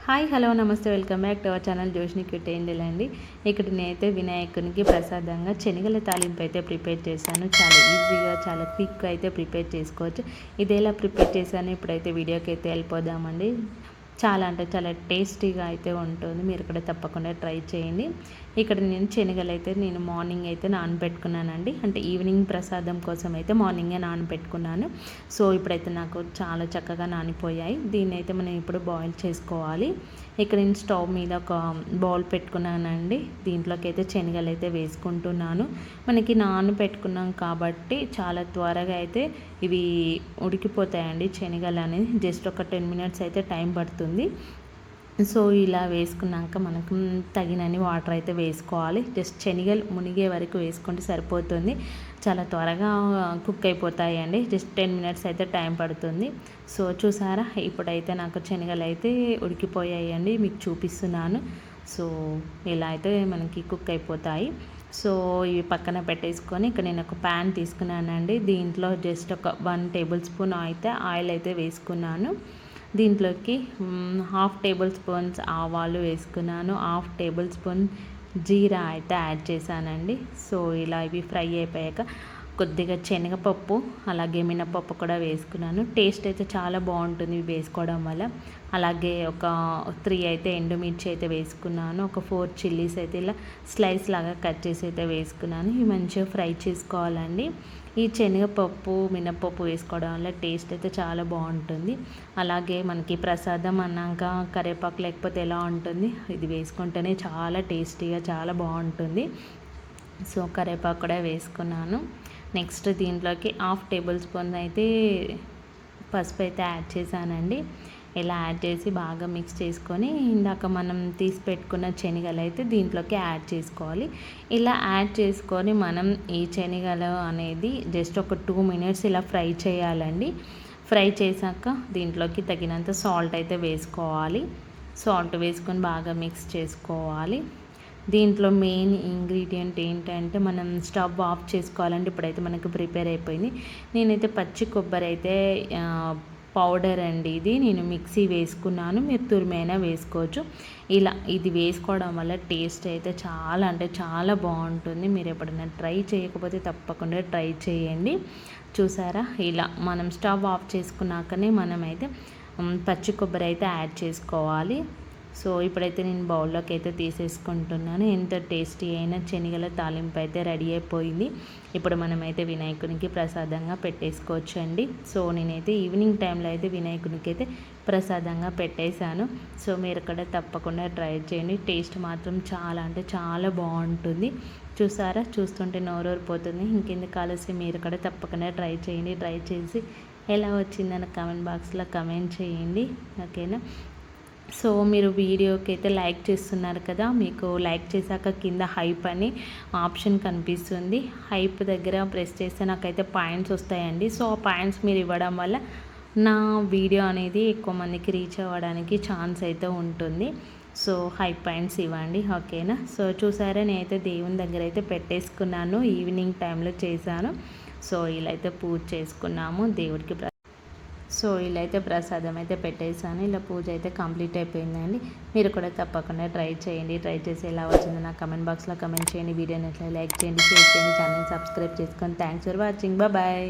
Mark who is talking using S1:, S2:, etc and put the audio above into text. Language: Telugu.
S1: హాయ్ హలో నమస్తే welcome back to our channel Joshni cute angel అండి. ఇక్కడ నేనైతే వినాయకునికి ప్రసాదంగా శనగల తాలింపు అయితే ప్రిపేర్ చేశాను. చాలా ఈజీగా చాలా క్విక్గా అయితే ప్రిపేర్ చేసుకోవచ్చు. ఇది ఎలా ప్రిపేర్ చేశాను ఇప్పుడైతే వీడియోకి అయితే వెళ్ళిపోదామండి. చాలా అంటే చాలా టేస్టీగా అయితే ఉంటుంది. మీరు కూడా తప్పకుండా ట్రై చేయండి. ఇక్కడ నేను శనగలు అయితే మార్నింగ్ అయితే నానబెట్టుకున్నానండి. అంటే ఈవినింగ్ ప్రసాదం కోసం అయితే మార్నింగే నానబెట్టుకున్నాను. సో ఇప్పుడైతే నాకు చాలా చక్కగా నానిపోయాయి. దీన్ని అయితే మనం ఇప్పుడు బాయిల్ చేసుకోవాలి. ఇక్కడ నేను స్టవ్ మీద ఒక బౌల్ పెట్టుకున్నానండి. దీంట్లోకి అయితే శనగలు అయితే వేసుకుంటున్నాను. మనకి నానబెట్టుకున్నాం కాబట్టి చాలా త్వరగా అయితే ఇవి ఉడికిపోతాయండి. శనగలు అనేది జస్ట్ ఒక 10 మినిట్స్ అయితే టైం పడుతుంది. సో ఇలా వేసుకున్నాక మనకు తగినన్ని వాటర్ అయితే వేసుకోవాలి. జస్ట్ శనగలు మునిగే వరకు వేసుకుంటే సరిపోతుంది. చాలా త్వరగా కుక్ అయిపోతాయండి. జస్ట్ 10 మినిట్స్ అయితే టైం పడుతుంది. సో చూసారా, ఇప్పుడైతే నాకు శనగలు అయితే ఉడికిపోయాయండి. మీకు చూపిస్తున్నాను. సో ఇలా అయితే మనకి కుక్ అయిపోతాయి. సో ఇవి పక్కన పెట్టేసుకొని ఇక్కడ నేను ఒక ప్యాన్ తీసుకున్నానండి. దీంట్లో జస్ట్ ఒక 1 టేబుల్ స్పూన్ అయితే ఆయిల్ అయితే వేసుకున్నాను. దీంట్లోకి 1/2 టేబుల్ స్పూన్స్ ఆవాలు వేసుకున్నాను. 1/2 టేబుల్ స్పూన్ జీరా అయితే యాడ్ చేశానండి. సో ఇలా ఇవి ఫ్రై అయిపోయాక కొద్దిగా శనగపప్పు అలాగే మినపప్పు కూడా వేసుకున్నాను. టేస్ట్ అయితే చాలా బాగుంటుంది ఇవి వేసుకోవడం వల్ల. అలాగే ఒక 3 అయితే ఎండుమిర్చి అయితే వేసుకున్నాను. ఒక 4 చిల్లీస్ అయితే ఇలా స్లైస్ లాగా కట్ చేసి అయితే వేసుకున్నాను. ఇవి మంచిగా ఫ్రై చేసుకోవాలండి. ఈ శనగపప్పు మినపప్పు వేసుకోవడం వల్ల టేస్ట్ అయితే చాలా బాగుంటుంది. అలాగే మనకి ప్రసాదం అన్నాక కరివేపాకు లేకపోతే ఎలా ఉంటుంది, ఇది వేసుకుంటేనే చాలా టేస్టీగా చాలా బాగుంటుంది. సో కరివేపాకు కూడా వేసుకున్నాను. నెక్స్ట్ దీంట్లోకి 1/2 టేబుల్ స్పూన్ అయితే పసుపు అయితే యాడ్ చేశానండి. ఇలా యాడ్ చేసి బాగా మిక్స్ చేసుకొని ఇందాక మనం తీసి పెట్టుకున్న శనగలు అయితే దీంట్లోకి యాడ్ చేసుకోవాలి. ఇలా యాడ్ చేసుకొని మనం ఈ శనగలు అనేది జస్ట్ ఒక 2 మినిట్స్ ఇలా ఫ్రై చేయాలండి. ఫ్రై చేశాక దీంట్లోకి తగినంత సాల్ట్ అయితే వేసుకోవాలి. సాల్ట్ వేసుకొని బాగా మిక్స్ చేసుకోవాలి. దీంట్లో మెయిన్ ఇంగ్రీడియంట్ ఏంటంటే మనం స్టవ్ ఆఫ్ చేసుకోవాలంటే ఇప్పుడైతే మనకు ప్రిపేర్ అయిపోయింది. నేనైతే పచ్చి కొబ్బరి అయితే పౌడర్ అండి, ఇది నేను మిక్సీ వేసుకున్నాను. మీరు తురిమైనా వేసుకోవచ్చు. ఇలా ఇది వేసుకోవడం వల్ల టేస్ట్ అయితే చాలా అంటే చాలా బాగుంటుంది. మీరు ఎప్పుడైనా ట్రై చేయకపోతే తప్పకుండా ట్రై చేయండి. చూసారా, ఇలా మనం స్టవ్ ఆఫ్ చేసుకున్నాకనే మనమైతే పచ్చి కొబ్బరి అయితే యాడ్ చేసుకోవాలి. సో ఇప్పుడైతే నేను బౌల్లోకి అయితే తీసేసుకుంటున్నాను. ఎంత టేస్టీ అయిన శనగల తాలింపు అయితే రెడీ అయిపోయింది. ఇప్పుడు మనమైతే వినాయకునికి ప్రసాదంగా పెట్టేసుకోవచ్చు అండి. సో నేనైతే ఈవినింగ్ టైంలో అయితే వినాయకునికి అయితే ప్రసాదంగా పెట్టేశాను. సో మీరు కూడా తప్పకుండా ట్రై చేయండి. టేస్ట్ మాత్రం చాలా అంటే చాలా బాగుంటుంది. చూసారా, చూస్తుంటే నోరూరిపోతుంది. ఇంకెందుకు ఆలస్యం, మీరు కూడా తప్పకుండా ట్రై చేయండి. ట్రై చేసి ఎలా వచ్చిందని కామెంట్ బాక్స్లో కామెంట్ చేయండి. ఓకేనా. సో మీరు వీడియోకి అయితే లైక్ చేస్తున్నారు కదా, మీకు లైక్ చేశాక కింద హైప్ అని ఆప్షన్ కనిపిస్తుంది. హైప్ దగ్గర ప్రెస్ చేస్తే నాకైతే పాయింట్స్ వస్తాయండి. సో ఆ పాయింట్స్ మీరు ఇవ్వడం వల్ల నా వీడియో అనేది ఎక్కువ మందికి రీచ్ అవ్వడానికి ఛాన్స్ అయితే ఉంటుంది. సో హైప్ పాయింట్స్ ఇవ్వండి. ఓకేనా. సో చూసారా, నేనైతే దేవుని దగ్గర అయితే పెట్టేసుకున్నాను. ఈవినింగ్ టైంలో చేశాను. సో ఇలా అయితే పూజ చేసుకున్నాము దేవుడికి. సో ఇలా అయితే ప్రసాదం అయితే పెట్టేశాను. ఇలా పూజ అయితే కంప్లీట్ అయిపోయిందండి. మీరు కూడా తప్పకుండా ట్రై చేయండి. ట్రై చేసి ఎలా వచ్చిందో నాకు కమెంట్ బాక్స్లో కమెంట్ చేయండి. వీడియోని ఎట్లా లైక్ చేయండి, షేర్ చేయండి, ఛానల్ సబ్స్క్రైబ్ చేసుకొని. Thanks for watching. బాయ్.